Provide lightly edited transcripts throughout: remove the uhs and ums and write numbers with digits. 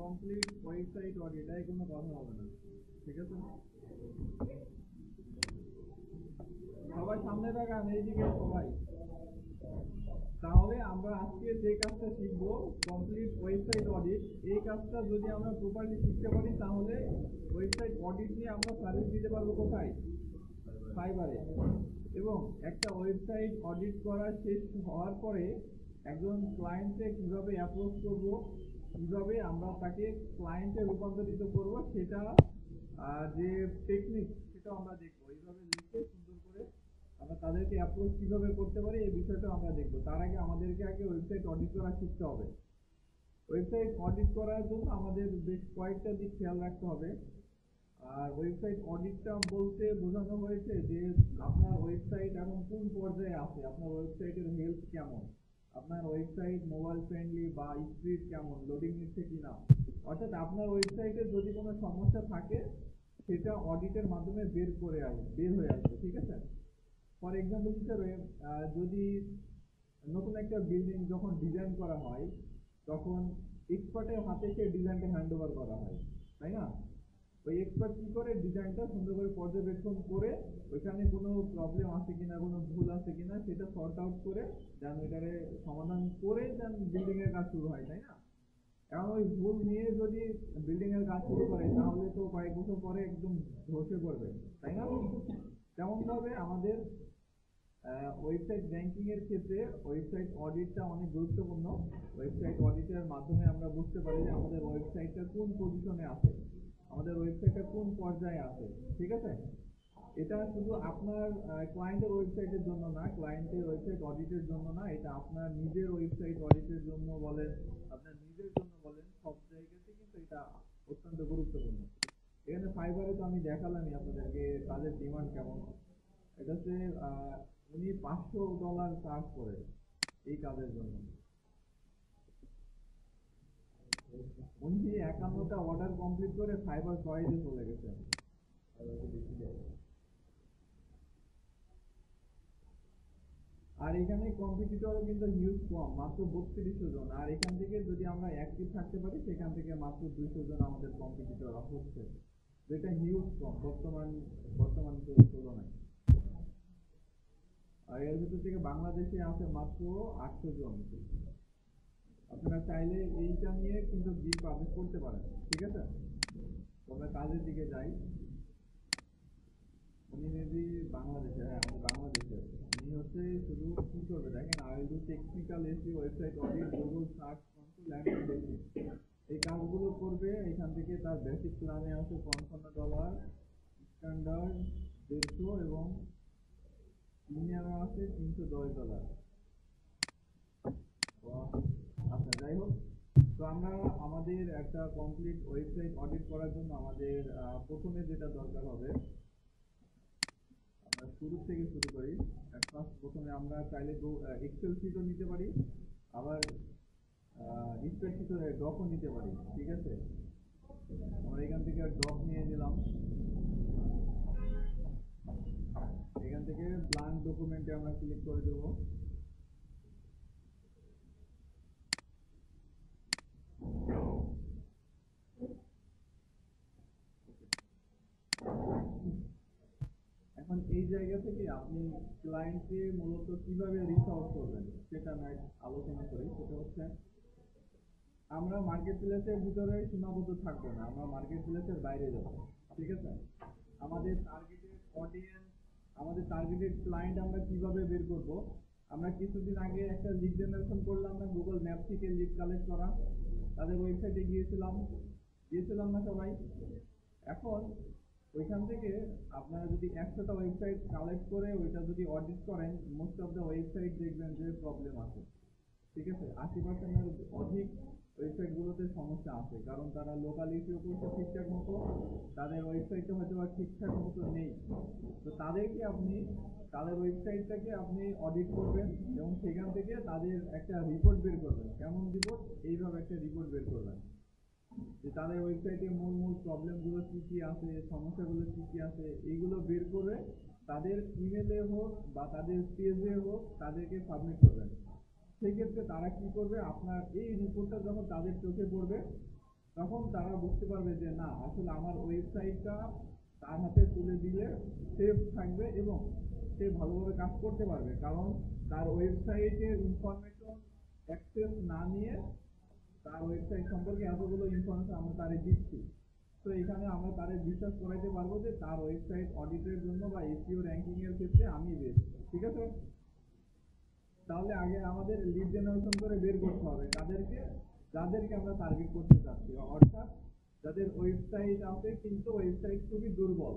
Complete website audit, এটাই কোনো কথা হবে না, ঠিক আছে? সবাই সামনে তাকান, এইদিকে সবাই। তাহলে আমরা আজকে যে কাজটা শিখবো কমপ্লিট ওয়েবসাইট অডিট, এই কাজটা যদি আমরা প্রপারলি শিখতে পারি তাহলে ওয়েবসাইট অডিট নিয়ে আমরা সার্ভিস দিতে পারবো কোথায়? ফাইবারে। এবং একটা ওয়েবসাইট অডিট করা শেষ হওয়ার পরে একজন ক্লায়েন্টকে কিভাবে অ্যাপ্রোচ করব, কিভাবে আমরা তাকে ক্লায়েন্টে রূপান্তরিত করব, সেটা যে টেকনিক সেটা আমরা দেখবো। এইভাবে লিখে সুন্দর করে আমরা তাদেরকে অ্যাপ্রোচ কিভাবে করতে পারি এই বিষয়টা আমরা দেখবো। তার আগে আমাদেরকে আগে ওয়েবসাইট অডিট করা শিখতে হবে। ওয়েবসাইট অডিট করার জন্য আমাদের বেশ কয়েকটা দিক খেয়াল রাখতে হবে। আর ওয়েবসাইট অডিটটা বলতে বোঝানো হয়েছে যে আপনার ওয়েবসাইট এখন কোন পর্যায়ে আছে, আপনার ওয়েবসাইটের হেলথ কেমন, আপনার ওয়েবসাইট মোবাইল ফ্রেন্ডলি বা স্পিড কেমন, লোডিং নিচ্ছে কিনা। অর্থাৎ আপনার ওয়েবসাইটে যদি কোনো সমস্যা থাকে সেটা অডিটের মাধ্যমে বের হয়ে আসবে, ঠিক আছে? ফর এক্সাম্পল হিসেবে যদি নতুন একটা বিল্ডিং যখন ডিজাইন করা হয় তখন এক্সপার্টের হাতে সেই ডিজাইনটা হ্যান্ড ওভার করা হয়, তাই না? ওই এক্সপার্ট কি করে ডিজাইনটা সুন্দর করে পর্যবেক্ষণ করে ওইখানে কোনো প্রবলেম আছে কিনা, কোনো ভুল আছে কিনা সেটা সর্ট আউট করে দেন ওইটারে সমাধান করে দেন বিল্ডিং এর কাজ শুরু হয়, তাই না? এখন ওই ভুল নিয়ে যদি বিল্ডিং এর কাজ শুরু করে তাহলে তো কয়েক বছর পরে একদম ধসে পড়বে, তাই না? তেমন ভাবে আমাদের ওয়েবসাইট র্যাঙ্কিং এর ক্ষেত্রে ওয়েবসাইট অডিটটা অনেক গুরুত্বপূর্ণ। ওয়েবসাইট অডিটের মাধ্যমে আমরা বুঝতে পারি যে আমাদের ওয়েবসাইটটা কোন পজিশনে আছে, আমাদের ওয়েবসাইটটা কোন পর্যায়ে আছে, ঠিক আছে? এটা শুধু আপনার ক্লায়েন্টের ওয়েবসাইটের জন্য না, ক্লায়েন্টের ওয়েবসাইট অডিটের জন্য না, এটা আপনার নিজের ওয়েবসাইট অডিটের জন্য বলেন, আপনার নিজের জন্য বলেন, সব জায়গাতে কিন্তু এটা অত্যন্ত গুরুত্বপূর্ণ। এখানে ফাইবারে তো আমি দেখালামই আপনাদেরকে তাদের ডিমান্ড কেমন। এটা হচ্ছে উনি $500 চার্জ করে এই কাজের জন্য। উনি 51টা অর্ডার কমপ্লিট করে ফাইবার চয়েসে চলে গেছেন। আর এখানে কম্পিটিটরও কিন্তু হিউজ কম, মাত্র 3200 জন। আর এখান থেকে যদি আমরা অ্যাক্টিভ থাকতে পারি সেখান থেকে মাত্র 200 জন আমাদের কম্পিটিটর হচ্ছে, যেটা হিউজ কম বর্তমান তুলনায়। আর এর ভিতর থেকে বাংলাদেশে আছে মাত্র 800 জন। আপনারা চাইলে এইটা নিয়ে কিন্তু বিল পাবলিশ করতে পারেন, ঠিক আছে? আমরা কাজের দিকে যাই। উনি মেবি বাংলাদেশে, হ্যাঁ আমাদের বাংলাদেশে। উনি হচ্ছে শুধু কি করবে দেখেন, I do technical SEO website audit, Google search control and basic, এই কাজগুলো করবে। এখান থেকে তার বেসিক প্ল্যানে আছে $55, স্ট্যান্ডার্ড 150 এবং প্রিমিয়াম আছে $310। আচ্ছা, যাই হোক, তো আমরা আমাদের একটা কমপ্লিট ওয়েবসাইট অডিট করার জন্য আমাদের প্রথমে যেটা দরকার হবে, আমরা শুরু থেকে শুরু করি। প্রথমে আমরা চাইলে এক্সেল শিটও নিতে পারি, আবার স্প্রেডশিটও ডকও নিতে পারি, ঠিক আছে? আমরা এখান থেকে ডক নিয়ে নিলাম। এখান থেকে ব্ল্যাঙ্ক ডকুমেন্টে আমরা ক্লিক করে দেবো। এখন এই জায়গা থেকে আপনি ক্লায়েন্টকে মূলত কিভাবে রিচ আউট করবেন সেটা আমরা আলোচনা করি। সেটা হচ্ছে আমরা মার্কেট প্লেসের ভিতরে সীমাবদ্ধ থাকবো না, আমরা মার্কেট প্লেসের বাইরে যাব, ঠিক আছে? আমাদের টার্গেটেড অডিয়েন্স, আমাদের টার্গেটেড ক্লায়েন্ট আমরা কিভাবে বের করব? আমরা কিছুদিন আগে একটা লিড জেনারেশন করলাম না, গুগল ম্যাপ থেকে লিড কালেক্ট করা, তাদের ওয়েবসাইটে গিয়েছিলাম না সবাই? এখন ওইখান থেকে আপনারা যদি 100টা ওয়েবসাইট কালেক্ট করে ওইটা যদি অডিট করেন, মোস্ট অফ দ্য ওয়েবসাইট দেখবেন যে প্রবলেম আছে, ঠিক আছে? 80%-এর অধিক ওয়েবসাইটগুলোতে সমস্যা আছে, কারণ তারা লোকাল ইস্যু করছে ঠিকঠাক মতো, তাদের ওয়েবসাইটটা হয়তো ঠিকঠাক মতো নেই। তো তাদের ওয়েবসাইটটাকে আপনি অডিট করবেন এবং সেখান থেকে তাদের একটা রিপোর্ট বের করবেন। কেমন রিপোর্ট? এইভাবে একটা রিপোর্ট বের করবেন যে তাদের ওয়েবসাইটে মূল প্রবলেমগুলো কি কি আছে, সমস্যাগুলো কি কি আছে, এইগুলো বের করে তাদের ইমেলে হোক বা তাদের পেজে হোক তাদেরকে সাবমিট করবেন। সেই ক্ষেত্রে তারা কি করবে, আপনার এই রিপোর্টটা যখন তাদের চোখে পড়বে তখন তারা বুঝতে পারবে যে না আসলে আমার ওয়েবসাইটটা তার হাতে তুলে দিলে সেফ থাকবে এবং সে ভালোভাবে কাজ করতে পারবে, কারণ তার ওয়েবসাইটের ইনফরমেশন অ্যাক্সেস না নিয়ে তার ওয়েবসাইট সম্পর্কে এতগুলো ইনফরমেশন আমরা তারে দিচ্ছি। তো এখানে আমরা তারে বিশ্বাস করাইতে পারবো যে তার ওয়েবসাইট অডিটের জন্য বা এসইও র্যাঙ্কিং এর ক্ষেত্রে আমি বেস্ট। ঠিক আছে, তাহলে আগে আমাদের লিড জেনারেশন করে বের করতে হবে যাদেরকে আমরা টার্গেট করতে চাচ্ছি, অর্থাৎ যাদের ওয়েবসাইট আছে কিন্তু ওয়েবসাইট খুবই দুর্বল।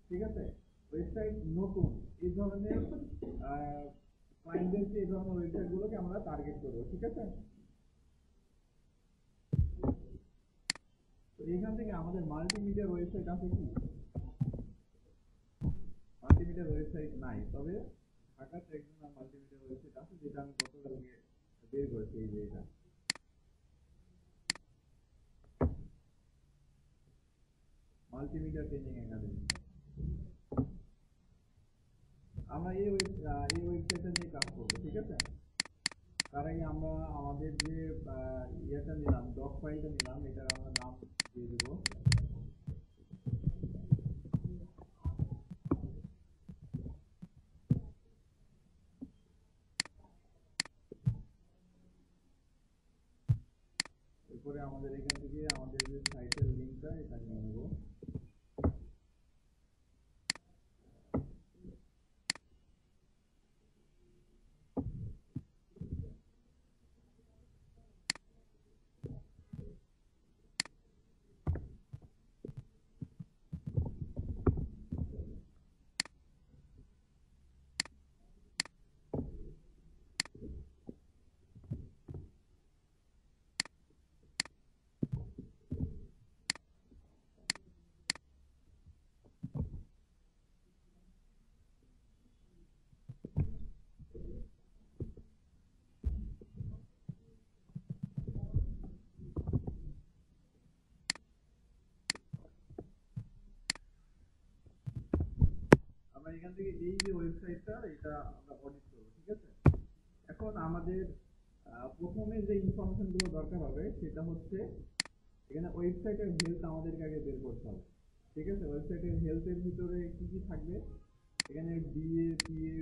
ঠিক আছে, ওয়েবসাইট নতুন, এই ধরনের ক্লায়েন্টদেরকে এই ধরনের ওয়েবসাইট গুলোকে আমরা টার্গেট করবো। ঠিক আছে, তো এখান থেকে আমাদের মাল্টিমিডিয়ার ওয়েবসাইট আছে কি? মাল্টিমিডিয়ার ওয়েবসাইট নাই, তবে ঢাকাতে একজন মাল্টিমিডিয়ার ওয়েবসাইট আছে যেটা আমি গতকালকে বের করেছি। এই যে এটা মাল্টিমিডিয়া ট্রেনিং একাডেমি। আমরা এই ওয়েবসাইটটা নিয়ে কাজ করবো। ঠিক আছে, তার আগে আমরা আমাদের যে ইয়েটা নিলাম, ডক ফাইলটা নিলাম, এটার আমরা নাম দিয়ে দেবো এরপরে আমাদের এখান থেকে আমাদের যে সাইটের লিঙ্কটা এটা নিয়ে নেবো। আমরা এখান থেকে এই যে ওয়েবসাইটটা এটা আমরা অডিট করবো। ঠিক আছে, এখন আমাদের প্রথমে যে ইনফরমেশন গুলো দরকার হবে সেটা হচ্ছে এখানে ওয়েবসাইটের হেলথ আমাদেরকে আগে বের করতে হবে। ঠিক আছে, ওয়েবসাইটের হেলথের ভিতরে কি কি থাকবে? এখানে ডিএ, পিএ,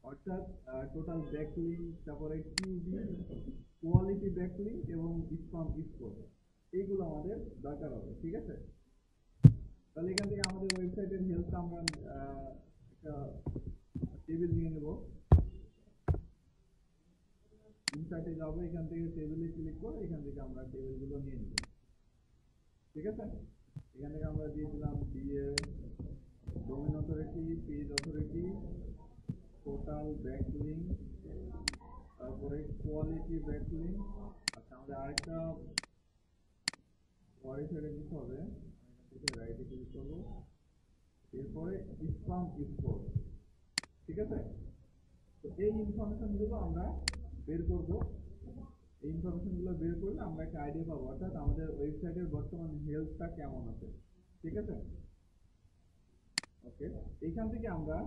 অর্থাৎ টোটাল ব্যাকলিংক, তারপরে কিউবি, কোয়ালিটি ব্যাকলিংক এবং স্পাম স্কোর, এইগুলো আমাদের দরকার হবে। ঠিক আছে, তাহলে এখান থেকে আমাদের ওয়েবসাইটের হেলথ আমরা একটা টেবিল নিয়ে নেব। ইনসার্টে যাবো, এখান থেকে টেবিলে ক্লিক করে এখান থেকে আমরা টেবিলগুলো নিয়ে নেব। ঠিক আছে, এখান থেকে আমরা দিয়ে দিলাম DA, domain authority, page authority, total backlink, তারপরে কোয়ালিটি ব্যাকলিংক। আচ্ছা, আমাদের আরেকটা পরে ছেড়ে দিতে হবে, এখান থেকে রাইটে ক্লিক করবো, এরপরে স্পাম স্কোর। ঠিক আছে, তো এই ইনফরমেশন গুলো আমরা বের করব। এই ইনফরমেশন গুলো বের করলে আমরা একটা আইডিয়া পাবো, অর্থাৎ আমাদের ওয়েবসাইটের বর্তমান হেলথটা কেমন আছে। ঠিক আছে, ওকে, এইখান থেকে আমরা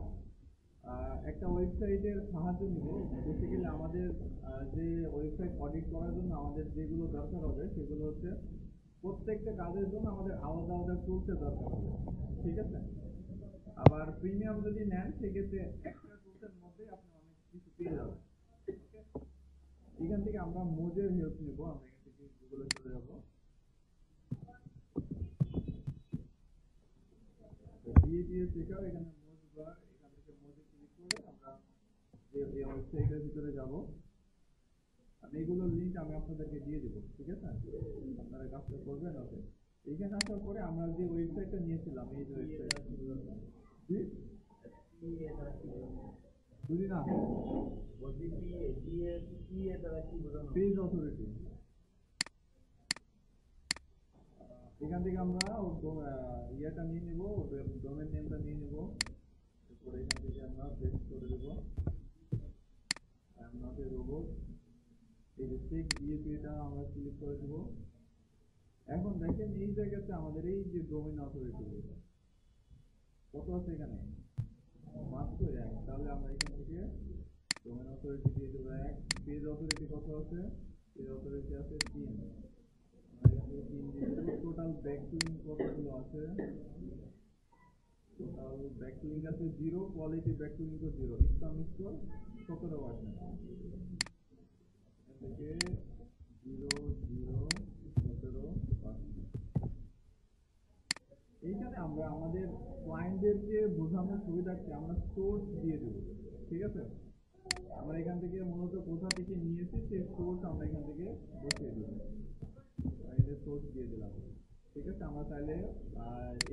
একটা ওয়েবসাইটের সাহায্য নিব। বেসিক্যালি আমাদের যে ওয়েবসাইট অডিট করার জন্য আমাদের যেগুলো দরকার হবে সেগুলো হচ্ছে প্রত্যেকটা কাজের জন্য আমাদের আলাদা আলাদা টুলসের দরকার হবে। ঠিক আছে, আবার প্রিমিয়াম যদি নেন সেক্ষেত্রে একটা টুলসের মধ্যে আপনি অনেক কিছু পেয়ে যাবেন। এখান থেকে আমরা মোজের হেল্প নেব। আমরা এখান থেকে গুগলে চলে যাব, বিএপিএস চেকার, এখানে মোজ বার, এখান থেকে মোজে ক্লিক করে আমরা এই ওয়েবসাইটের ভিতরে যাব। আমি এগুলোর লিঙ্ক আমি আপনাদেরকে দিয়ে দেবো। ঠিক আছে, আপনারা কাজটা করবেন। ওকে, এইখানে আসার পরে আমরা যে ওয়েবসাইটটা নিয়েছিলাম, এই যে ওয়েবসাইট বুঝি না, পেজ অথরিটি, এখান থেকে আমরা ইয়েটা নিয়ে নিব, ডোমেন নেমটা নিয়ে নিব, এরপরে এখান থেকে আমরা পেস্ট করে দেব I am not a robot. এই যে চেক ডিএপিটা আমরা ক্লিক করে দেব। এখন দেখেন এই জায়গাতে আমাদের এই যে ডোমেন অথরিটি কত আছে, এখানে মাত্র 1। তাহলে আমরা এখান থেকে ডোমেন অথরিটি দিয়ে দেবো 1। পেজ অথরিটি কত আছে? পেজ অথরিটি আছে 3। টোটাল ব্যাকলিং কতগুলো আছে? টোটাল ব্যাকলিং আছে 0, কোয়ালিটি ব্যাকলিং তো 0, স্প্যাম স্কোর 17%। থেকে 0 0 17%। এইখানে আমরা আমাদের ক্লায়েন্টদেরকে বোঝানোর সুবিধার্থে আমরা সোর্স দিয়ে দেব, ঠিক আছে? আমরা এখান থেকে মূলত কোথা থেকে নিয়েছি সেই সোর্স আমরা এখান থেকে বসিয়ে দেব, এদের সোর্স দিয়ে দিলাম, ঠিক আছে? আমরা চাইলে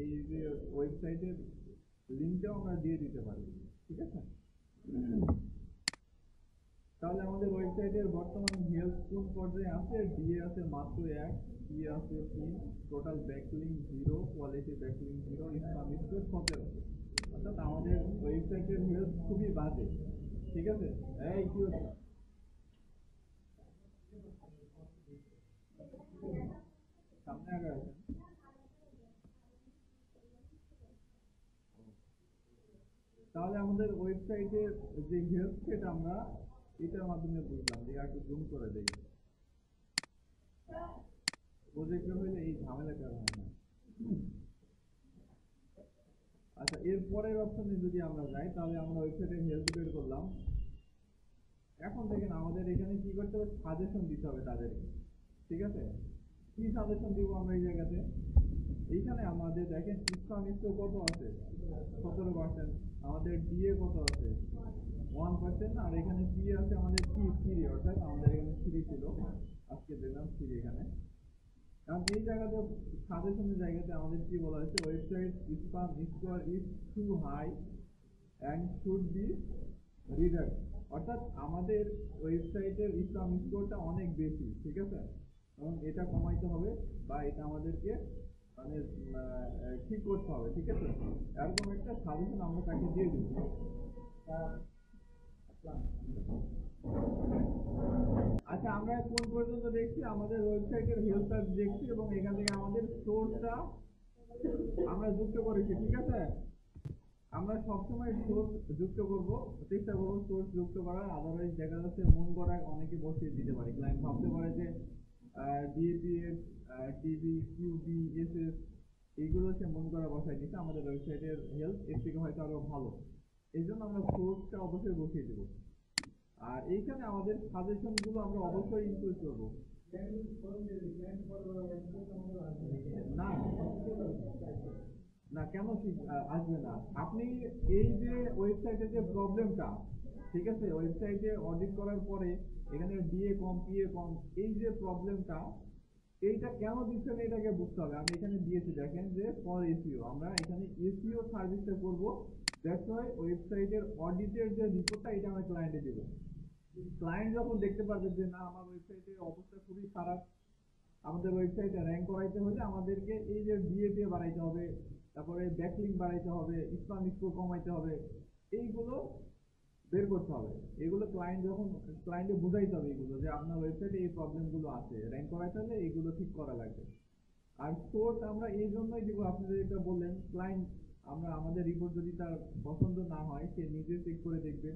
এই যে ওয়েবসাইটের লিঙ্কটাও আমরা দিয়ে দিতে পারি, ঠিক আছে? তাহলে আমাদের ওয়েবসাইটের বর্তমান হেলথ কোন পর্যায়ে আছে? ডিএ আছে মাত্র 1, ই আছে 3, total backlink 0, quality backlink 0, spam score 17। অর্থাৎ আমাদের ওয়েবসাইটের হেলথ খুবই বাজে, ঠিক আছে? এই কি হচ্ছে? সামনে আগে আসেন। তাহলে আমাদের ওয়েবসাইটের যে হেলথ সেটা আমরা এটার মাধ্যমে বুঝলাম। যে একটু জুম করে দেই, প্রজেক্টর হইলে এই ঝামেলাটা হয় না। আচ্ছা, এর পরের অপশনে যদি আমরা যাই তাহলে আমরা ওয়েবসাইটের হেলথ বের করলাম। এখন দেখেন আমাদের এখানে কি করতে হবে? সাজেশন দিতে হবে তাদেরকে, ঠিক আছে? কি সাজেশন দিব আমরা এই জায়গাতে? এইখানে আমাদের দেখেন স্প্যাম স্কোর কত আছে? 17%। আমাদের ডিএ কত আছে? 1%। আর এখানে পি আছে আমাদের থ্রি, অর্থাৎ আমাদের এখানে 3 ছিল, আজকে দিলাম 3 এখানে। কারণ এই জায়গাতে সাজেশনের জায়গাতে আমাদের কি বলা হয়েছে? Website spam score is too high and should be reduced. অর্থাৎ আমাদের ওয়েবসাইটের স্প্যাম স্কোরটা অনেক বেশি, ঠিক আছে? এবং এটা কমাইতে হবে বা এটা আমাদেরকে মানে ঠিক করতে হবে, ঠিক আছে? এরকম একটা সাজেশন আমরা তাকে দিয়ে দিব। আচ্ছা, আমরা কোন পর্যন্ত দেখছি? আমাদের ওয়েবসাইটের হেলথটা দেখছি এবং এখান থেকে আমাদের সোর্সটা আমরা যুক্ত করেছি, ঠিক আছে? আমরা সবসময় সোর্স যুক্ত করব, চেষ্টা করবো সোর্স যুক্ত করার। আদারওয়াইজ দেখা যাচ্ছে মন করা অনেকে বসিয়ে দিতে পারে। ক্লায়েন্ট ভাবতে পারে যে ডিএপিএস, টিবি, কিউবি, এসএস এইগুলো সে মন করা বসাই দিচ্ছে। আমাদের ওয়েবসাইটের হেলথ এর থেকে হয়তো আরো ভালো, এই জন্য আমরা সোর্সটা অবশ্যই বসিয়ে দেবো। আর এইখানে আমাদের সাজেশন গুলো আমরা অবশ্যই ইনক্লুড করবো। না না, কেন আসবে না? আপনি এই যে ওয়েবসাইটের যে প্রবলেমটা, ঠিক আছে, ওয়েবসাইটে অডিট করার পরে এখানে ডিএ কম, পিএ কম, এই যে প্রবলেমটা, এইটা কেন দিচ্ছেন এটাকে বুঝতে হবে। আমি এখানে দিয়েছি দেখেন যে ফর এসইও, আমরা এখানে এসইও সার্ভিসটা করব। দ্যাটস ওয়াই ওয়েবসাইটের অডিটের যে রিপোর্টটা এটা আমরা ক্লায়েন্টে দেবো। ক্লায়েন্ট যখন দেখতে পারবে যে না আমার ওয়েবসাইটের অবস্থা খুবই খারাপ, আমাদের ওয়েবসাইটে র্যাঙ্ক করাইতে হলে আমাদেরকে এই যে ডিএ বাড়াইতে হবে, তারপরে ব্যাকলিং বাড়াইতে হবে, স্প্যাম স্কোর কমাইতে হবে, এইগুলো বের করতে হবে। এগুলো ক্লায়েন্ট যখন ক্লায়েন্টে বুঝাইতে হবে এগুলো যে আপনার ওয়েবসাইটে এই প্রবলেমগুলো আছে, র্যাঙ্ক করাইতে হলে এইগুলো ঠিক করা লাগবে। আর সোর্স আমরা এই জন্যই দিব, আপনি যেটা বললেন ক্লায়েন্ট, আমরা আমাদের রিপোর্ট যদি তার পছন্দ না হয় সে নিজে চেক করে দেখবে।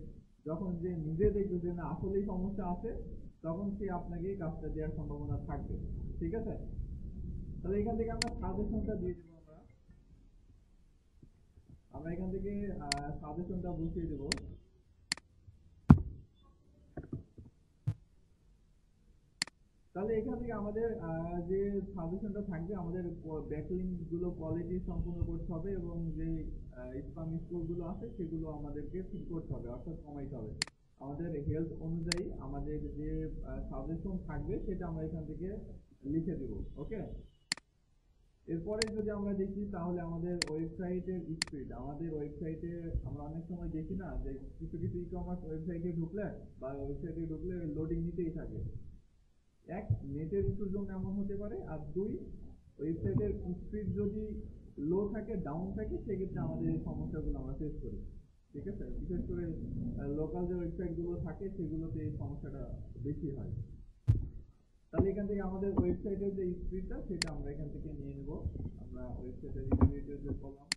যখন যে নিজে দেখবে যে না আসলেই সমস্যা আছে, তখন সে আপনাকে কাজটা দেওয়ার সম্ভাবনা থাকবে, ঠিক আছে? তাহলে এখান থেকে আমরা সাজেশনটা দিয়ে দেবো। আমরা এখান থেকে সাজেশনটা বসিয়ে দেবো। তাহলে এখান থেকে আমাদের যে সাজেশনটা থাকবে, আমাদের ব্যাকলিং গুলো কোয়ালিটি সম্পূর্ণ করতে হবে এবং যে স্প্যাম স্কোর গুলো আছে সেগুলো আমাদেরকে ঠিক করতে হবে, অর্থাৎ কমাইতে হবে। আমাদের হেলথ অনুযায়ী আমাদের যে সাজেশন থাকবে সেটা আমরা এখান থেকে লিখে দেব, ওকে? এরপরে যদি আমরা দেখি তাহলে আমাদের ওয়েবসাইটের স্পিড, আমাদের ওয়েবসাইটে আমরা অনেক সময় দেখি না যে কিছু কিছু ই কমার্স ওয়েবসাইটে ঢুকলে বা ওয়েবসাইটে ঢুকলে লোডিং নিতেই থাকে। এক, নেটের ইস্যুর জন্য এমন হতে পারে, আর দুই, ওয়েবসাইটের স্পিড যদি লো থাকে, ডাউন থাকে, সেক্ষেত্রে আমাদের এই সমস্যাগুলো আমরা ফেস করি, ঠিক আছে? বিশেষ করে লোকাল যে ওয়েবসাইটগুলো থাকে সেগুলোতে এই সমস্যাটা বেশি হয়। তাহলে এখান থেকে আমাদের ওয়েবসাইটের যে স্পিডটা সেটা আমরা এখান থেকে নিয়ে নেব। আমরা ওয়েবসাইটের রিভিউতে যে করলাম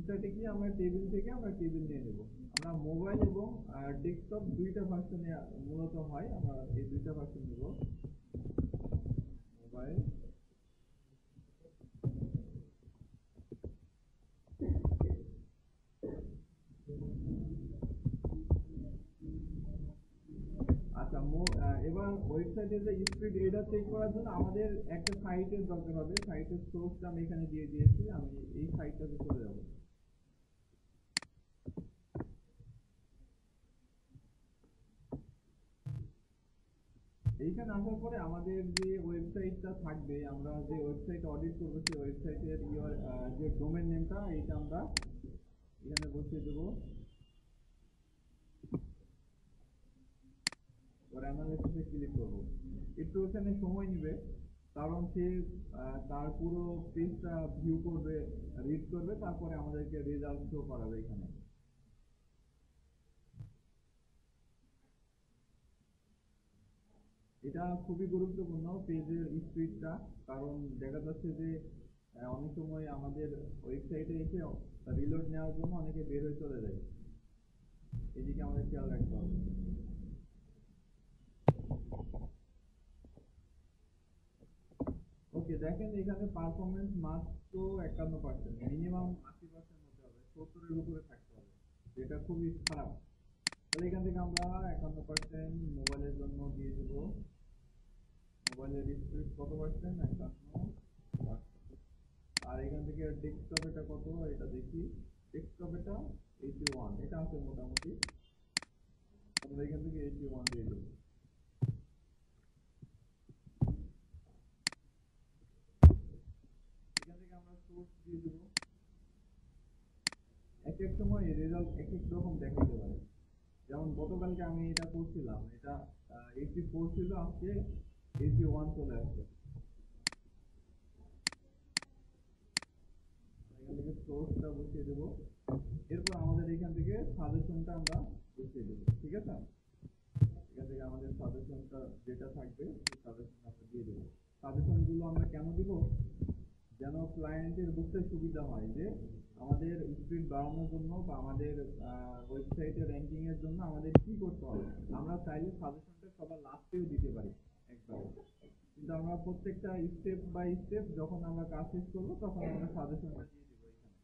ওয়েবসাইটে গিয়ে আমরা টেবিল থেকে আমরা টেবিল নিয়ে নেব। আমরা মোবাইল এবং ডেস্কটপ দুইটা ভার্সনে মূলত হয়, আমরা এই দুইটা ভার্সন নেব। মোবাইল আচ্ছা, এবার ওয়েবসাইটে যে স্পিড এটা চেক করার জন্য আমাদের একটা সাইটের দরকার হবে। সাইটের সোর্সটা আমি এখানে দিয়ে দিয়েছি, আমি এই সাইটটাতে চলে যাব। এইখানে আসার পরে আমাদের যে ওয়েবসাইটটা থাকবে, আমরা যে ওয়েবসাইট অডিট করবো সেই ওয়েবসাইটের যে ডোমেন নেমটা এইটা আমরা এখানে বসিয়ে দেবো। অ্যানালিসিসে ক্লিক করবো। একটু এখানে সময় নেবে, কারণ সে তার পুরো পেজটা ভিউ করবে, রিড করবে, তারপরে আমাদেরকে রেজাল্ট শো করাবে এখানে। এটা খুবই গুরুত্বপূর্ণ পেজের স্পিডটা, কারণ দেখা যাচ্ছে যে অনেক সময় আমাদের ওয়েবসাইটে এসে রিলোড নেওয়ার জন্য অনেকে বের হয়ে চলে যায়, এদিকে আমাদের খেয়াল রাখতে হবে। ওকে, দেখেন এখানে পারফরমেন্স মাত্র 51%, মিনিমাম 80% হতে হবে, 70-এর উপরে থাকতে হবে, যেটা খুবই খারাপ। তাহলে এখান থেকে আমরা 51% মোবাইলের জন্য দিয়ে দেব। মোবাইলের স্পিড কত পার্সেন্ট? 51%। আর এখান থেকে ডেস্কটপ এটা কত, এটা দেখি। ডেস্কটপ এটা 81, এটা আছে মোটামুটি। আমরা এখান থেকে 81 দিয়ে দেব। এখান থেকে আমরা সোর্স দিয়ে দেব। এক এক সময় রেজাল্ট এক এক রকম দেখাতে পারে। যেমন গতকালকে আমি এটা করছিলাম, এটা 84 ছিল, আজকে 81 চলে আসছে। এখান থেকে সোর্সটা বসিয়ে দেব। এরপর আমাদের এখান থেকে সাজেশনটা আমরা বসিয়ে দেব, ঠিক আছে? এখান থেকে আমাদের সাজেশনটা যেটা থাকবে সেই সাজেশন আমরা দিয়ে দেবো। সাজেশনগুলো আমরা কেন দিব? যেন ক্লায়েন্টের বুঝতে সুবিধা হয় যে আমাদের স্পিড বাড়ানোর জন্য বা আমাদের ওয়েবসাইটে র্যাঙ্কিং এর জন্য আমাদের কি করতে হবে। আমরা চাইলে সাজেশনটা সবার লাস্টেও দিতে পারি একবার, কিন্তু আমরা প্রত্যেকটা স্টেপ বাই স্টেপ যখন আমরা কাজ শেষ করবো তখন আমরা সাজেশনটা দিয়ে দেবো এখানে।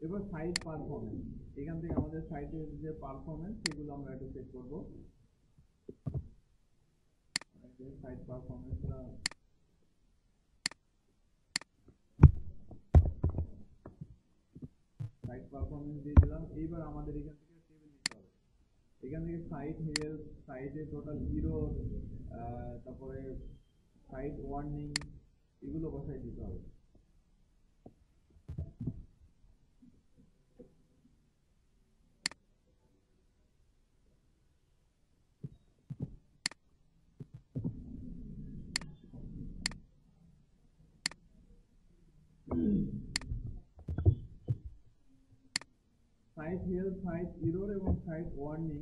এবার সাইট পারফরমেন্স, এখান থেকে আমাদের সাইটের যে পারফরমেন্স সেগুলো আমরা একটু চেক করবো। সাইট পারফরমেন্সটা সাইট পারফরমেন্স দিয়ে দিলাম। এইবার আমাদের এখান থেকে টেবিল নিতে হবে। এখান থেকে সাইট হেলথ, সাইটের টোটাল জিরো, তারপরে সাইট ওয়ার্নিং, এগুলো বসাই দিতে হবে। সাইট হেলথ, সাইট এরর এবং সাইট ওয়ার্নিং,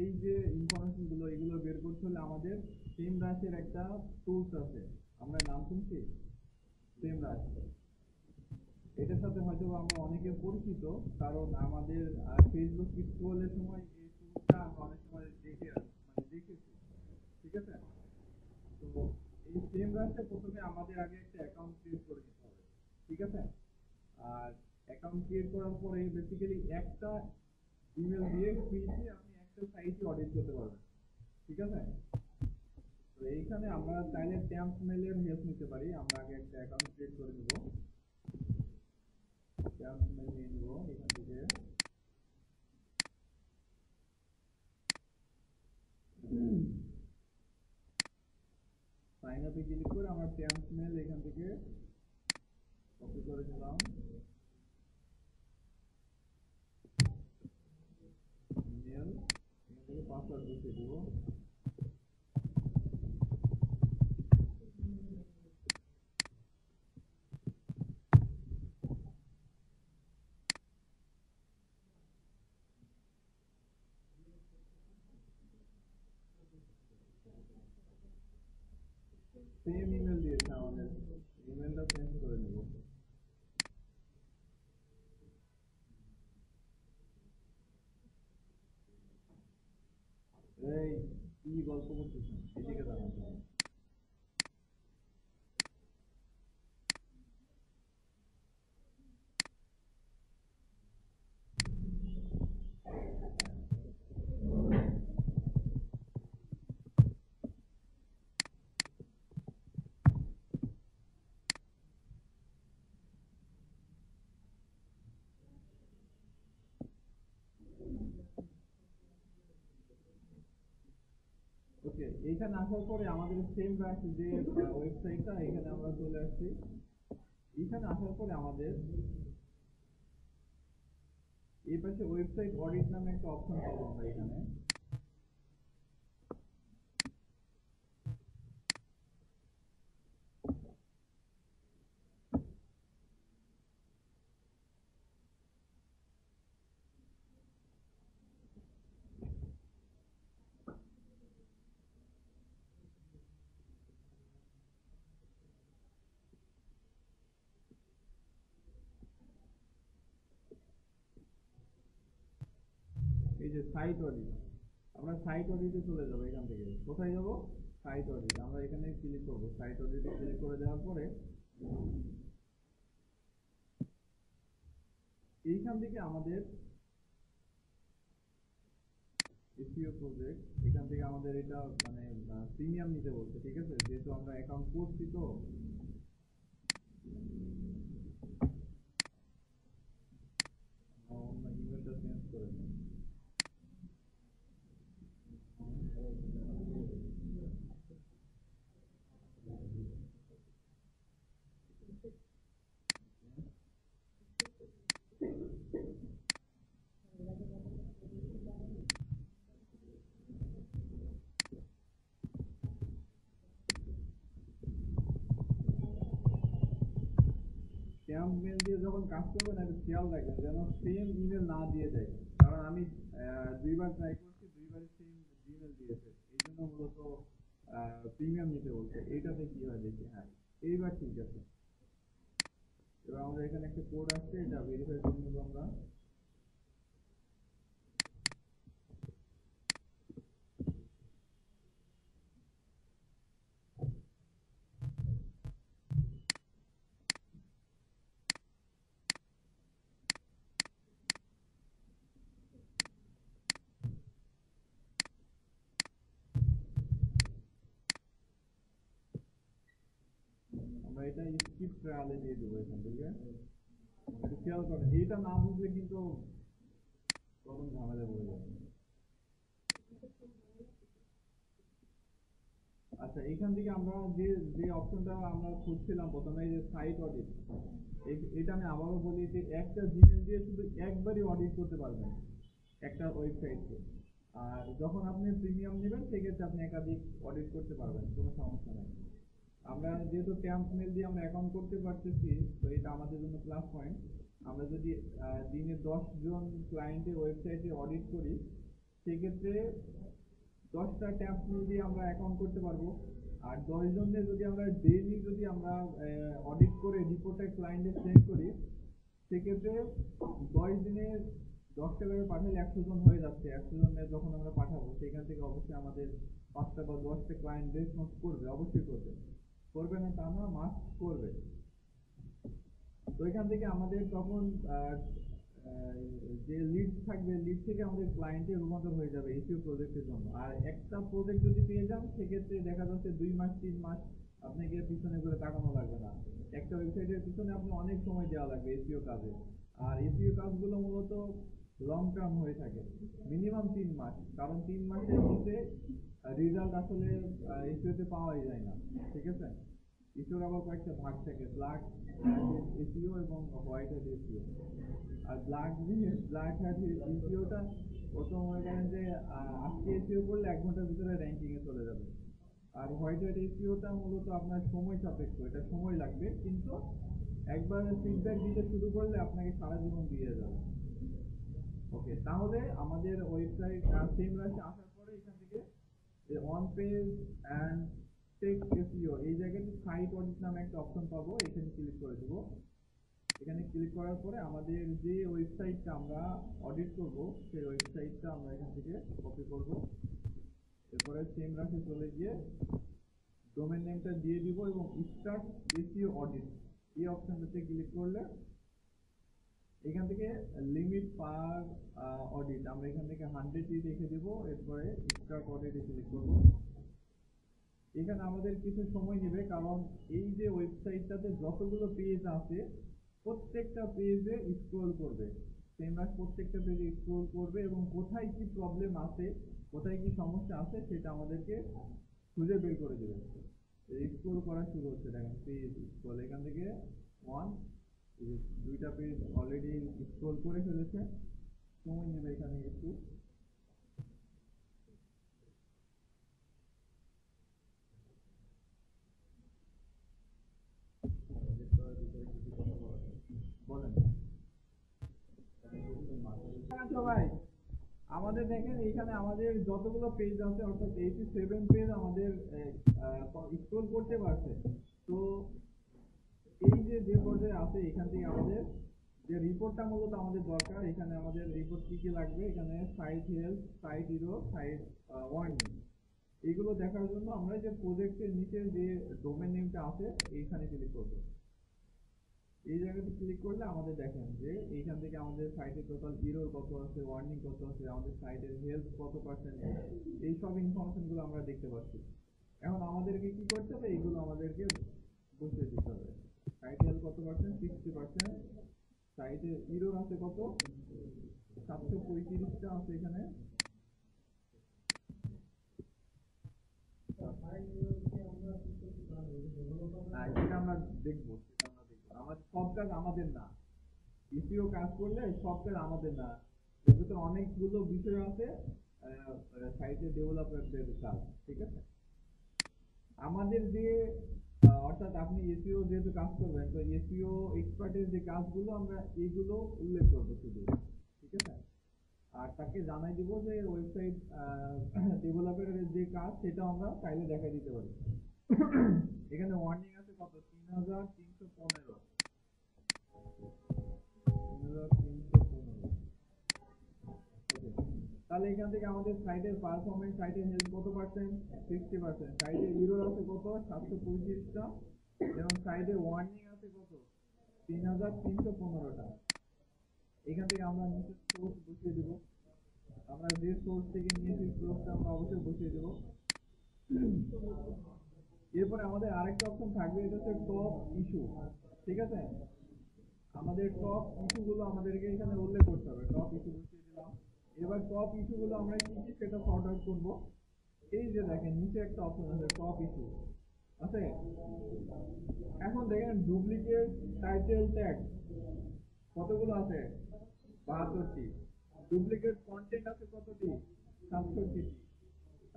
এই যে ইনফরমেশন গুলো এগুলো বের করতে হলে আমাদের সেমরাশের একটা টুলস আছে, আমরা নাম শুনছি সেমরাশ। এটার সাথে হয়তো আমরা অনেকে পরিচিত, কারণ আমাদের ফেসবুক স্ক্রলের সময় এই টুলসটা আমরা অনেক সময় দেখেছি, ঠিক আছে? তো এই সেমরাশে প্রথমে আমাদের আগে একটা অ্যাকাউন্ট ক্রিয়েট করে নিতে হবে, ঠিক আছে? আর অ্যাকাউন্ট ক্রিয়েট করার পরে বেসিক্যালি একটা ইমেল দিয়ে ফ্রিতে আপনি একটা সাইটই অডিট করতে পারবেন, ঠিক আছে? তো এইখানে আমরা চাইলে ট্যাম্প মেলের হেল্প নিতে পারি। আমরা আগে একটা অ্যাকাউন্ট ক্রিয়েট করে নিব, ট্যাম্প মেল নিয়ে নিব। এখান থেকে সাইন আপে ক্লিক করে আমার ট্যাম্প মেল এখান থেকে কপি করে নিলাম। মেল এখান থেকে পাসওয়ার্ড বসিয়ে দেবো। সেম ইমেল দিয়েছে আমাদের, ইমেলটা চেঞ্জ করে নেব। এই কি গল্প করতেছেন, এদিকে জানাতে ওকে। এইখানে আসার পরে আমাদের সেম ব্রাশ যে ওয়েবসাইটটা, এখানে আমরা চলে আসছি। এইখানে আসার পরে আমাদের এই পাশে ওয়েবসাইট অডিট নামে একটা অপশন পাবো আমরা এখানে। এই যে সাইট অডিট, আমরা সাইট অডিটে চলে যাবো। এখান থেকে কোথায় যাব? Site audit. আমরা এখানে ক্লিক করবো, সাইট অডিটে ক্লিক করে দেওয়ার পরে এইখান থেকে আমাদের এসইও প্রজেক্ট, এখান থেকে আমাদের এটা মানে প্রিমিয়াম নিতে বলছে, ঠিক আছে? যেহেতু আমরা অ্যাকাউন্ট করছি তো অন্য ইমেলটা চেঞ্জ করে দিই। স্প্যাম মেল দিয়ে যখন কাজ করবেন একটু খেয়াল রাখবেন যেন সেম ইমেল না দিয়ে দেয়, কারণ আমি দুইবার ট্রাই করছি, দুইবারই সেম জিমেল দিয়েছে। এই জন্য মূলত প্রিমিয়াম নিতে বলছে। এইটাতে কি হয় দেখি। হ্যাঁ, এইবার ঠিক আছে। এবার আমরা এখানে একটা কোড আসছে, এটা ভেরিফাই করে নেবো আমরা। আমরা এটা স্কিপ ট্রায়ালে দিয়ে দেবো এখান থেকে। একটু খেয়াল করেন, এইটা না বুঝলে কিন্তু তখন ঝামেলা পড়ে যাবে। আচ্ছা, এখান থেকে আমরা যে যে অপশনটা আমরা খুঁজছিলাম প্রথমে, এই যে সাইট অডিট, এটা আমি আবারও বলি যে একটা জিমেল দিয়ে শুধু একবারই অডিট করতে পারবেন একটা ওয়েবসাইটকে। আর যখন আপনি প্রিমিয়াম নেবেন সেক্ষেত্রে আপনি একাধিক অডিট করতে পারবেন, কোনো সমস্যা নেই। আমরা যেহেতু ট্যাম্প মেল দিয়ে আমরা অ্যাকাউন্ট করতে পারতেছি, তো এটা আমাদের জন্য প্লাস পয়েন্ট। আমরা যদি দিনে 10 জন ক্লায়েন্টের ওয়েবসাইটে অডিট করি, সেক্ষেত্রে 10টা ট্যাম্প মেল দিয়ে আমরা অ্যাকাউন্ট করতে পারবো। আর 10 জনের যদি আমরা ডেইলি যদি আমরা অডিট করে রিপোর্টটা ক্লায়েন্টে সেন্ড করি, সেক্ষেত্রে 10 দিনে 10টা করে পাঠালে 100 জন হয়ে যাচ্ছে। 100 জনের যখন আমরা পাঠাবো, সেখান থেকে অবশ্যই আমাদের 5টা বা 10টা ক্লায়েন্ট রেসপন্স করবে, অবশ্যই করবে। করবে না তা না, মাস্ট করবে। তো এখান থেকে আমাদের তখন যে লিড থাকবে, লিড থেকে আমাদের ক্লায়েন্টে রূপান্তর হয়ে যাবে এসইও প্রজেক্টের জন্য। আর একটা প্রজেক্ট যদি পেয়ে যান, সেক্ষেত্রে দেখা যাচ্ছে 2 মাস 3 মাস আপনাকে পিছনে করে তাকানো লাগবে না। একটা ওয়েবসাইটের পিছনে আপনি অনেক সময় দেওয়া লাগবে এসইও কাজে। আর এসইও কাজগুলো মূলত লং টার্ম হয়ে থাকে, মিনিমাম 3 মাস, কারণ 3 মাসের মধ্যে রেজাল্ট আসলে এসইওতে পাওয়াই যায় না, ঠিক আছে? এসইওর আবার কয়েকটা ভাগ থাকে, ব্ল্যাক এসইও এবং হোয়াইট হ্যাট এসইও। আর ব্ল্যাক হ্যাট এসইওটা প্রথম মনে করেন যে আজকে এসইও করলে 1 ঘন্টার ভিতরে র্যাঙ্কিং এ চলে যাবে। আর হোয়াইট হ্যাট এসইওটা মূলত আপনার সময় সাপেক্ষ, এটা সময় লাগবে, কিন্তু একবার ফিডব্যাক দিতে শুরু করলে আপনাকে সারা জীবন দিয়ে যাবে। ওকে, তাহলে আমাদের ওয়েবসাইট সেম রাশে আসার পরে এখান থেকে on page and text SEO এই জায়গাতে সাইট অডিট নামে একটা অপশন পাবো, এখানে ক্লিক করে দেবো। এখানে ক্লিক করার পরে আমাদের যে ওয়েবসাইটটা আমরা অডিট করব, সেই ওয়েবসাইটটা আমরা এখান থেকে কপি করব। এরপরে সেম রাশে চলে গিয়ে ডোমেন নেমটা দিয়ে দিব এবং স্টার্ট এসইও অডিট এই অপশনটাতে ক্লিক করলে এখান থেকে লিমিট পার অডিট আমরা এখান থেকে 100 রেখে দিব। এরপরে স্টার্ট অডিটে ক্লিক করব। এখানে আমাদের কিছু সময় নেবে, কারণ এই যে ওয়েবসাইটটাতে যতগুলো পেজ আছে প্রত্যেকটা পেজে স্ক্রল করবে, সেমরাস প্রত্যেকটা পেজে স্ক্রল করবে এবং কোথায় কি প্রবলেম আছে, কোথায় কি সমস্যা আছে সেটা আমাদেরকে খুঁজে বের করে দেবে। স্ক্রল করা শুরু হচ্ছে, দেখেন পেজ স্ক্রল এখান থেকে 1 দুইটা পেজ অলরেডি স্ক্রল করে ফেলেছে, সময় নেবে এখানে একটু। বলেন ভাই, আমাদের দেখেন এখানে আমাদের যতগুলো পেজ আছে অর্থাৎ 87 পেজ আমাদের স্ক্রল করতে পারছে। তো এই যে পর্যায়ে আছে এখান থেকে আমাদের যে রিপোর্টটা মূলত আমাদের দরকার, এখানে আমাদের রিপোর্ট কি কি লাগবে, এখানে site health, site hero, site warning, এগুলো দেখার জন্য আমরা যে প্রজেক্টের নিচে যে ডোমেন নেমটা আছে এইখানে ক্লিক করব। এই জায়গাতে ক্লিক করলে আমাদের দেখেন যে এইখান থেকে আমাদের সাইটে টোটাল এরর কত আছে, ওয়ার্নিং কত আছে, আমাদের সাইটের হেলথ কত পার্সেন্ট, এই সব ইনফরমেশনগুলো আমরা দেখতে পাচ্ছি। এখন আমাদেরকে কি করতে হবে, এইগুলো আমাদেরকে বসিয়ে দিতে হবে। সাইট হেলথ কত পার্সেন্ট, 60%। সাইটে এরর আছে কত, 735টা আছে এখানে। সেটা আমরা দেখবো, আমার সব কাজ আমাদের না, এসইও কাজ করলে সব কাজ আমাদের না, এর ভিতরে অনেকগুলো বিষয় আছে সাইটে ডেভেলপারদের কাজ, ঠিক আছে। আমাদের যে অর্থাৎ আপনি এসইও যেহেতু কাজ করবেন, তো এসইও এক্সপার্টের যে কাজগুলো আমরা এইগুলো উল্লেখ করবো শুধু, ঠিক আছে। আর তাকে জানাই দিব যে ওয়েবসাইট ডেভেলপারের যে কাজ সেটা আমরা চাইলে দেখাই দিতে পারি। এখানে ওয়ার্নিং আছে কত, 3315। তাহলে এখান থেকে আমাদের সাইটের পারফরমেন্স, সাইটের হেলথ কত পার্সেন্ট, 60%। সাইটের এরর আছে কত, 735টা এবং সাইটের ওয়ার্নিং আছে কত, 3315টা। এখান থেকে আমরা নিচে সোর্স বসিয়ে দেব, আমরা যে সোর্স থেকে নিয়েছি সোর্সটা আমরা অবশ্যই বসিয়ে দেব। এরপরে আমাদের আরেকটা অপশন থাকবে, এটা হচ্ছে টপ ইস্যু, ঠিক আছে। আমাদের টপ ইস্যুগুলো আমাদেরকে এখানে উল্লেখ করতে হবে, টপ ইস্যু বসিয়ে দিলাম। এবার টপ ইস্যুগুলো আমরা কি কি সেটা সর্ট আউট করবো। এই যে দেখেন নিচে একটা অপশন আছে টপ ইস্যু আছে। এখন দেখেন ডুপ্লিকেট টাইটেল ট্যাগ কতগুলো আছে, 72টি। ডুপ্লিকেট কন্টেন্ট আছে কতটি, 67টি।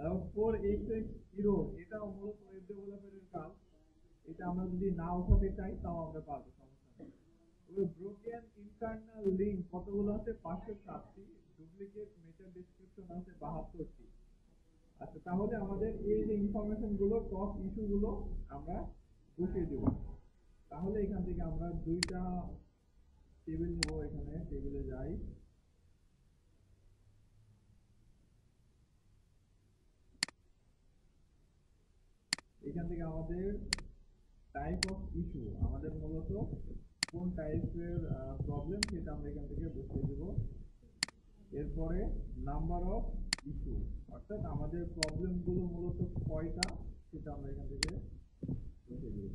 এবং 4xx এরর, এটা মূলত ওয়েব ডেভেলপারের কাজ, এটা আমরা যদি না উঠাতে চাই তাও আমরা পারবো, সমস্যা নেই। ব্রোকেন ইন্টারনাল লিঙ্ক কতগুলো আছে, 507টি। ডুপ্লিকেট মেটা ডেসক্রিপশন আছে 72টি। আচ্ছা, তাহলে আমাদের এই যে ইনফরমেশন গুলো, টপ ইস্যু গুলো আমরা বসিয়ে দেব। তাহলে এখান থেকে আমরা দুইটা টেবিল নেব, এখানে টেবিলে যাই, এখান থেকে আমাদের টাইপ অফ ইস্যু, আমাদের মূলত কোন টাইপের প্রবলেম সেটা আমরা এখান থেকে বসিয়ে দেব। এরপরে নাম্বার অফ ইস্যু, অর্থাৎ আমাদের প্রবলেম গুলো মূলত কয়টা সেটা আমরা এখান থেকে বসিয়ে দেব।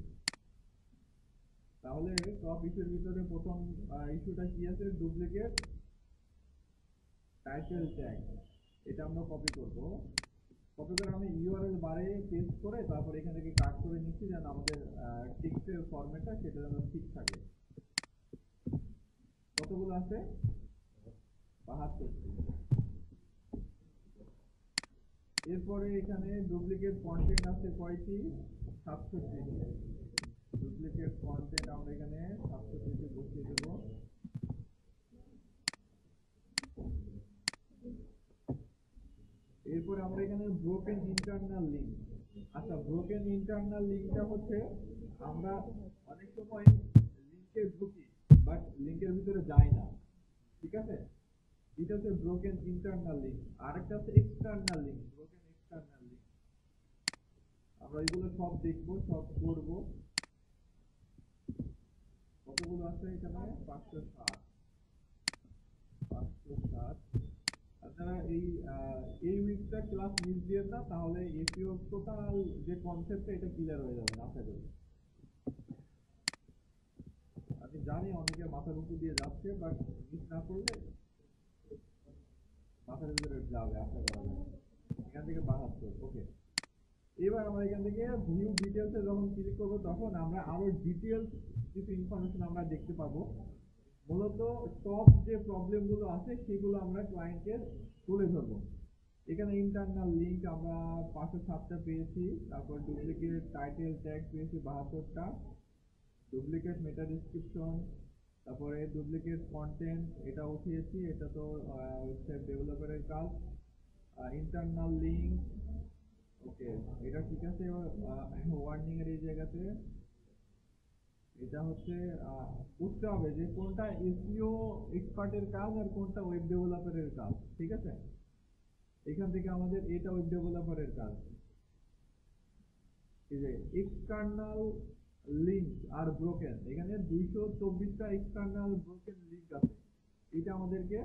তাহলে টপ ইস্যুর ভিতরে প্রথম ইস্যুটা কি আছে, ডুপ্লিকেট টাইটেল ট্যাগ, এটা আমরা কপি করব। কপি করে আমি ইউআরএল বারে পেস্ট করে তারপর এখান থেকে কাট করে নিচ্ছি যেন আমাদের টেক্সটের ফরম্যাটটা সেটা যেন ঠিক থাকে। কতগুলো আছে, 72টি। এরপরে এখানে ডুপ্লিকেট কন্টেন্ট আছে কয়টি, 67টি। ডুপ্লিকেট কন্টেন্ট আমরা এখানে 67টি বসিয়ে দেব। এরপরে আমরা এখানে ব্রোকেন ইন্টারনাল লিঙ্ক, আচ্ছা ব্রোকেন ইন্টারনাল লিঙ্কটা হচ্ছে আমরা অনেক সময় লিঙ্কে ঢুকি বাট লিঙ্কের ভিতরে যাই না, ঠিক আছে। এটা হচ্ছে ব্রোকেন ইন্টারনাল লিঙ্ক। আরেকটা হচ্ছে এক্সটার্নাল লিঙ্ক, ব্রোকেন এক্সটার্নাল আমরা এগুলো সব দেখবো, সব করবো। কতগুলো আছে এখানে? 560। 560। আপনারা এই উইকটা ক্লাস মিস দিয়ে না, তাহলে এসইও টোটাল যে কনসেপ্টটা এটা ক্লিয়ার হয়ে যাবে আশা করি। আমি জানি অনেকে মাথার উপর দিয়ে যাচ্ছে, বাট মিস না করলে মাথার ভিতরে যাবে আশা করা যায়। এখান থেকে 72। ওকে, এবার আমরা এখান থেকে ভিউ ডিটেলসে যখন ক্লিক করবো তখন আমরা আরো ডিটেলস কিছু ইনফরমেশন আমরা দেখতে পাবো। মূলত টপ যে প্রবলেমগুলো আছে সেগুলো আমরা ক্লায়েন্টকে তুলে ধরবো। এখানে ইন্টারনাল লিঙ্ক আমরা 507টা পেয়েছি, তারপর ডুপ্লিকেট টাইটেল ট্যাগ পেয়েছি 72টা, ডুপ্লিকেট মেটা ডিসক্রিপশন, তারপরে ডুপ্লিকেট কন্টেন্ট এটা উঠিয়েছি, এটা তো ওয়েবসাইট ডেভেলপারের কাজ। ইন্টারনাল লিঙ্ক, ওকে এটা ঠিক আছে। ওয়ার্নিং এর এই জায়গাতে এটা হচ্ছে বুঝতে হবে যে কোনটা এসইও এক্সপার্টের কাজ আর কোনটা ওয়েব ডেভেলপারের কাজ, ঠিক আছে। এখান থেকে আমাদের এটা ওয়েব ডেভেলপারের কাজ। এই যে এক্সটার্নাল লিঙ্ক আর ব্রোকেন, এখানে 224টা এক্সটার্নাল ব্রোকেন লিঙ্ক আছে, এটা আমাদেরকে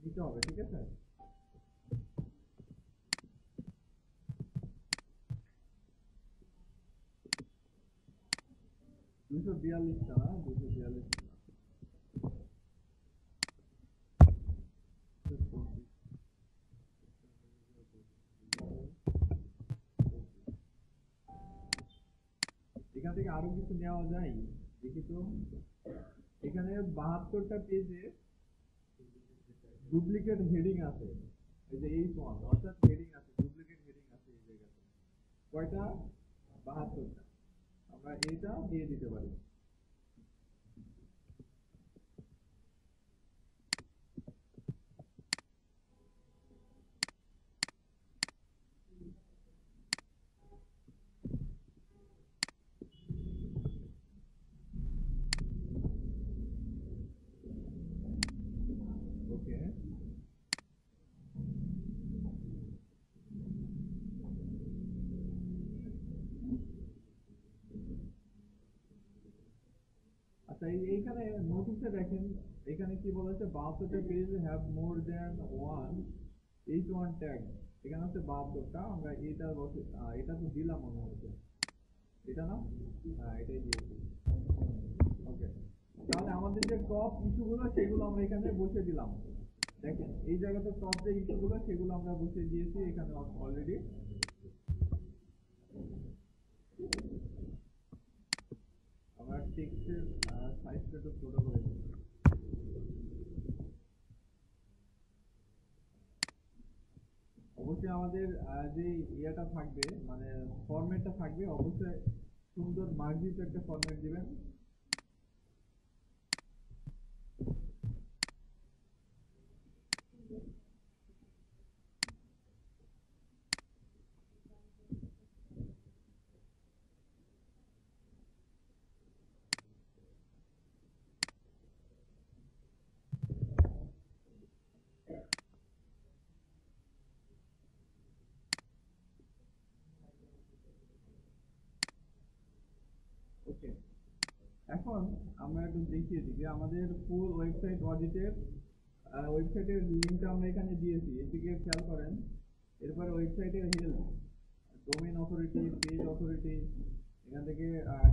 নিতে হবে, ঠিক আছে। 242টা না, 242টা এখান থেকে আরো কিছু নেওয়া যায় দেখি তো। এখানে 72টা পেজে ডুপ্লিকেট হেডিং আছে, এই যে এই ওয়ান, অর্থাৎ হেডিং আছে, ডুপ্লিকেট হেডিং আছে এই জায়গাতে। কয়টা? 72টা। আমরা এটা দিয়ে দিতে পারি। ওকে, আচ্ছা এইখানে নোটিসে দেখেন, এখানে কি বলেছে 72টা page have more than one H1 tag. এখানে হচ্ছে 72টা, আমরা এটা বসে এটা তো দিলাম মনে হচ্ছে, এটা না? হ্যাঁ এটাই দিয়েছি। ওকে, তাহলে আমাদের যে টপ ইস্যুগুলো সেগুলো আমরা এখানে বসে দিলাম। দেখেন এই জায়গাতে টপ যে ইস্যুগুলো সেগুলো আমরা বসে দিয়েছি এখানে অলরেডি। আমরা টেক্সটের সাইজটা একটু ছোট করে দিই। অবশ্যই আমাদের যে ইয়েটা থাকবে, মানে ফরম্যাটটা থাকবে, অবশ্যই সুন্দর মার্জিত একটা ফরম্যাট দিবেন। ওকে, এখন আমরা একটু দেখিয়ে দিই যে আমাদের ফুল ওয়েবসাইট অডিটের ওয়েবসাইটের লিঙ্কটা আমরা এখানে দিয়েছি, এদিকে খেয়াল করেন। এরপরে ওয়েবসাইটের health, domain authority, page authority, এখান থেকে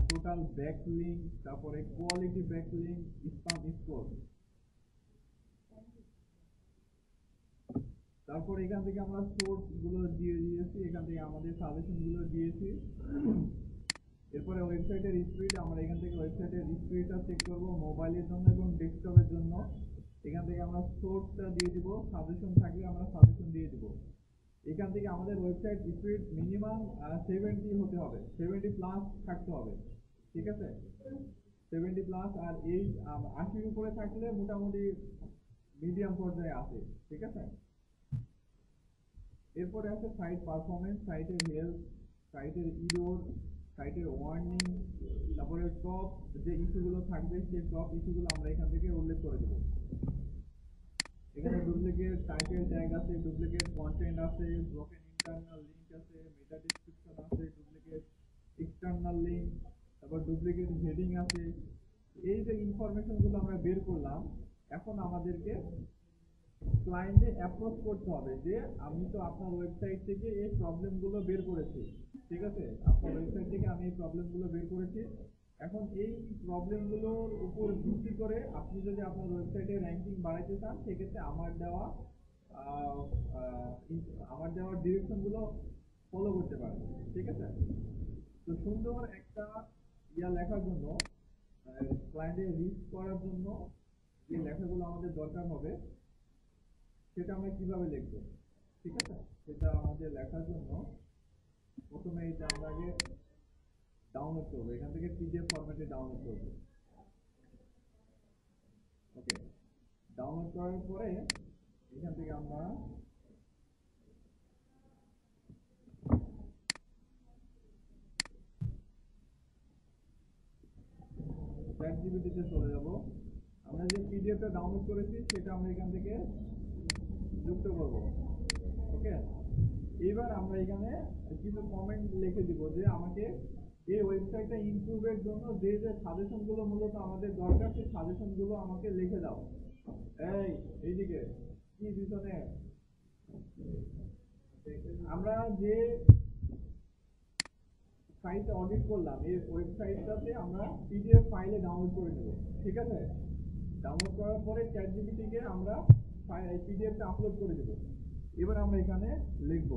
টোটাল ব্যাক লিঙ্ক, তারপরে quality back link, spam score, তারপর এখান থেকে আমরা সোর্স গুলো দিয়ে দিয়েছি, এখান থেকে আমাদের সাজেশন গুলো দিয়েছি। এরপরে ওয়েবসাইটের স্পিড, আমরা এখান থেকে ওয়েবসাইটের স্পিডটা চেক করব মোবাইলের জন্য এবং ডেস্কটপের জন্য। এখান থেকে আমরা সোর্সটা দিয়ে দিব, সাজেশন থাকলে আমরা সাজেশন দিয়ে দিব। এখান থেকে আমাদের ওয়েবসাইট স্পিড মিনিমাম 70 হতে হবে, 70 প্লাস থাকতে হবে, ঠিক আছে। 70 প্লাস, আর এই 80-র উপরে থাকলে মোটামুটি মিডিয়াম পর্যায়ে আছে, ঠিক আছে। এরপরে আছে সাইট পারফরমেন্স, সাইটের হেলথ, সাইটের ইরোর, সাইটের ওয়ার্নিং, তারপরে টপ যে ইস্যুগুলো থাকবে সেই টপ ইস্যুগুলো আমরা এখান থেকে উল্লেখ করে দেবো। এখানে ডুপ্লিকেট টাইটেল ট্যাগ আছে, ডুপ্লিকেট কন্টেন্ট আছে, ব্রোকেন ইন্টারনাল লিঙ্ক আছে, মেটা ডিসক্রিপশন আছে, ডুপ্লিকেট এক্সটার্নাল লিঙ্ক, তারপর ডুপ্লিকেট হেডিং আছে। এই যে ইনফরমেশনগুলো আমরা বের করলাম, এখন আমাদেরকে ক্লায়েন্টে অ্যাপ্রোচ করতে হবে যে আমি তো আপনার ওয়েবসাইট থেকে এই প্রবলেমগুলো বের করেছি, ঠিক আছে, আপনার ওয়েবসাইট থেকে আমি এই প্রবলেমগুলো বের করেছি। এখন এই প্রবলেমগুলোর উপর ভিত্তি করে আপনি যদি আপনার ওয়েবসাইটে র্যাঙ্কিং বাড়াইতে চান, সেক্ষেত্রে আহ, আহ, আমার দেওয়া ডিরেকশনগুলো ফলো করতে পারেন, ঠিক আছে। তো সুন্দর একটা লেখার জন্য, ক্লায়েন্টে রিচ করার জন্য যে লেখাগুলো আমাদের দরকার হবে, সেটা আমরা কিভাবে লিখবো, ঠিক আছে। সেটা আমাদের লেখার জন্য প্রথমে এটা আমরা আগে ডাউনলোড করবো, এখান থেকে পিডিএফ ফরম্যাটে ডাউনলোড করবো। ওকে, ডাউনলোড করার পরে এখান থেকে আমরা চ্যাটজিপিটিতে চলে যাব। আমরা যে পিডিএফটা ডাউনলোড করেছি সেটা আমরা এখান থেকে যুক্ত করব। ওকে, এবার আমরা এখানে কিছু কমেন্ট লিখে দিব যে আমাকে এই ওয়েবসাইটটা ইমপ্রুভের জন্য যে যে সাজেশনগুলো মূলত আমাদের দরকার, সেই সাজেশনগুলো আমাকে লিখে দাও। এইদিকে কি পিছনে আমরা যে সাইট অডিট করলাম, এই ওয়েবসাইটটাতে আমরা পিডিএফ ফাইলে ডাউনলোড করে নেব, ঠিক আছে। ডাউনলোড করার পরে চ্যাটজিপিটিকে আমরা পিডিএফটা আপলোড করে দেব। এবার আমরা এখানে লিখব,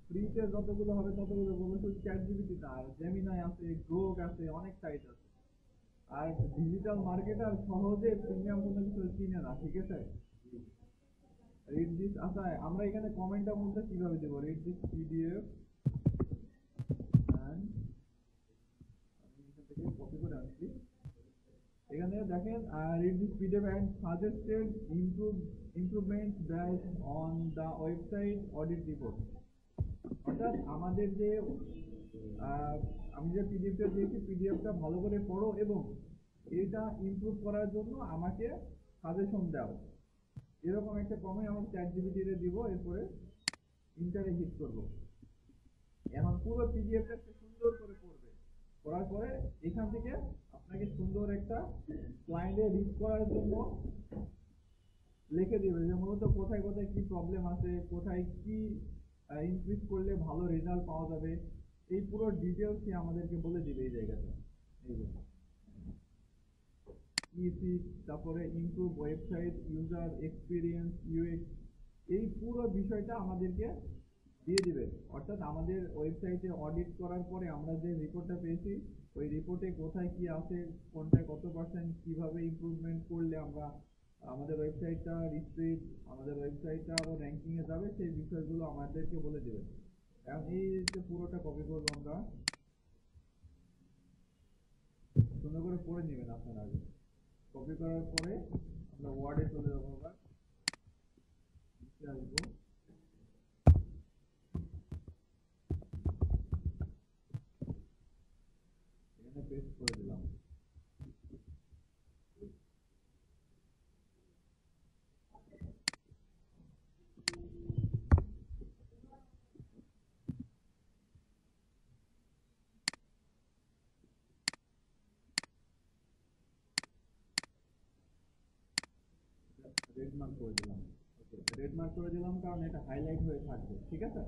ফ্রিতে যতগুলো হবে ততগুলো বলবো, শুধু চ্যাটজিপিটি না, জেমিনাই আছে, গ্রোক আছে, অনেক সাইট আছে। আর ডিজিটাল মার্কেটার সহজে প্রিমিয়াম কোনো কিছু কিনে না, ঠিক আছে। রিড দিস, আচ্ছা আমরা এখানে কমেন্টটার মধ্যে কিভাবে দেবো, রিড দিস পিডিএফ এন্ড, আমি এখান থেকে কপি করে আনছি। এখানে দেখেন, read this PDF and suggested improvement based on the website audit report. অর্থাৎ আমাদের যে আমি যে পিডিএফটা দিয়েছি, পিডিএফটা ভালো করে পড়ো এবং এটা ইমপ্রুভ করার জন্য আমাকে সাজেশন দাও, এরকম একটা কমেন্ট আমরা চ্যাটজিপিটিতে দিব। এরপরে ইন্টারে হিট করব। এখন পুরো পিডিএফটা সুন্দর করে পড়বে, পড়ার পরে এখান থেকে আপনাকে সুন্দর একটা ক্লায়েন্টে রিচ করার জন্য লিখে দিবে যে মূলত কোথায় কোথায় কি প্রবলেম আছে, কোথায় কি ইনক্রিজ করলে ভালো রেজাল্ট পাওয়া যাবে, এই পুরো ডিটেলসই আমাদেরকে বলে দিবে এই জায়গাটা। তারপরে improve website user experience, UX, এই পুরো বিষয়টা আমাদেরকে দিয়ে দিবে। অর্থাৎ আমাদের ওয়েবসাইটে অডিট করার পরে আমরা যে রিপোর্টটা পেয়েছি, ওই রিপোর্টে কোথায় কি আছে, কোনটায় কত পার্সেন্ট, কিভাবে ইমপ্রুভমেন্ট করলে আমরা আমাদের ওয়েবসাইটটা রিস্ট্রিট, আমাদের ওয়েবসাইটটা আরো র্যাঙ্কিং এ যাবে, সেই বিষয়গুলো আমাদেরকে বলে দেবে। এখন এই যে পুরোটা কপি করবো আমরা, সুন্দর করে পড়ে নেবেন আপনারা আগে। কপি করার পরে আমরা ওয়ার্ডে চলে যাবো, আবার নিচে আসবো, এখানে পেস্ট করে দিলাম। রেড মার্ক করে দিলাম। ওকে, রেড মার্ক করে দিলাম কারণ এটা হাইলাইট হয়ে থাকবে, ঠিক আছে।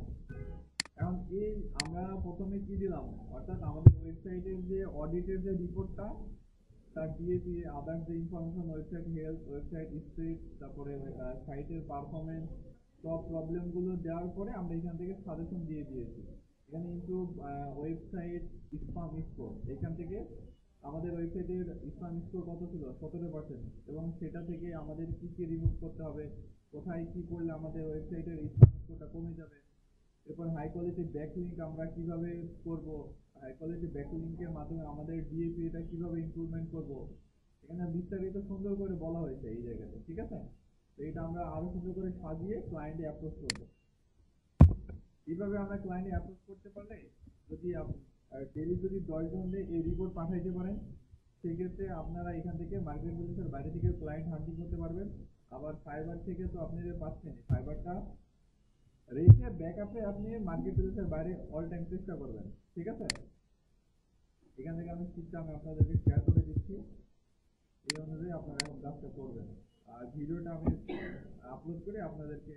এখন এই আমরা প্রথমে কি দিলাম, অর্থাৎ আমাদের ওয়েবসাইটের যে অডিটের যে রিপোর্টটা, তার ডিএপি, আদার যে information, website health, website street, তারপরে সাইটের পারফরমেন্স, সব প্রবলেমগুলো দেওয়ার পরে আমরা এখান থেকে সাজেশন দিয়ে দিয়েছি। এখানে ইমপ্রুভ ওয়েবসাইট স্প্যাম স্কোর, এখান থেকে আমাদের ওয়েবসাইটের স্প্যাম স্কোর কত ছিল, 17%, এবং সেটা থেকে আমাদের কি কি রিমুভ করতে হবে, কোথায় কি করলে আমাদের ওয়েবসাইটের স্প্যাম স্কোরটা কমে যাবে। এরপর হাই কোয়ালিটি ব্যাকলিংক আমরা কিভাবে করব, হাই কোয়ালিটি ব্যাকলিংকের মাধ্যমে আমাদের ডিএপি এটা কিভাবে ইমপ্রুভমেন্ট করব, এখানে বিস্তারিত সুন্দর করে বলা হয়েছে এই জায়গাতে, ঠিক আছে। তো এটা আমরা আরো সুন্দর করে সাজিয়ে ক্লায়েন্টে অ্যাপ্রোচ করব। এইভাবে আমরা ক্লায়েন্টে অ্যাপ্রোচ করতে পারলে, যদি ডেলি যদি 10 জনকে এই রিপোর্ট পাঠাইতে পারেন, সেক্ষেত্রে আপনারা এখান থেকে মার্কেট প্লেসের বাইরে থেকে ক্লায়েন্ট হান্টিং করতে পারবেন। আবার ফাইবার থেকে তো আপনাদের পাচ্ছেন, ফাইবারটা রেখে ব্যাকআপে আপনি মার্কেট প্লেসের বাইরে অল টাইম চেষ্টা করবেন, ঠিক আছে? এখান থেকে আমি সিস্টেম আপনাদেরকে শেয়ার করে দিচ্ছি, এই অনুযায়ী আপনারা এখন কাজটা করবেন। আর ভিডিওটা আমি আপলোড করে আপনাদেরকে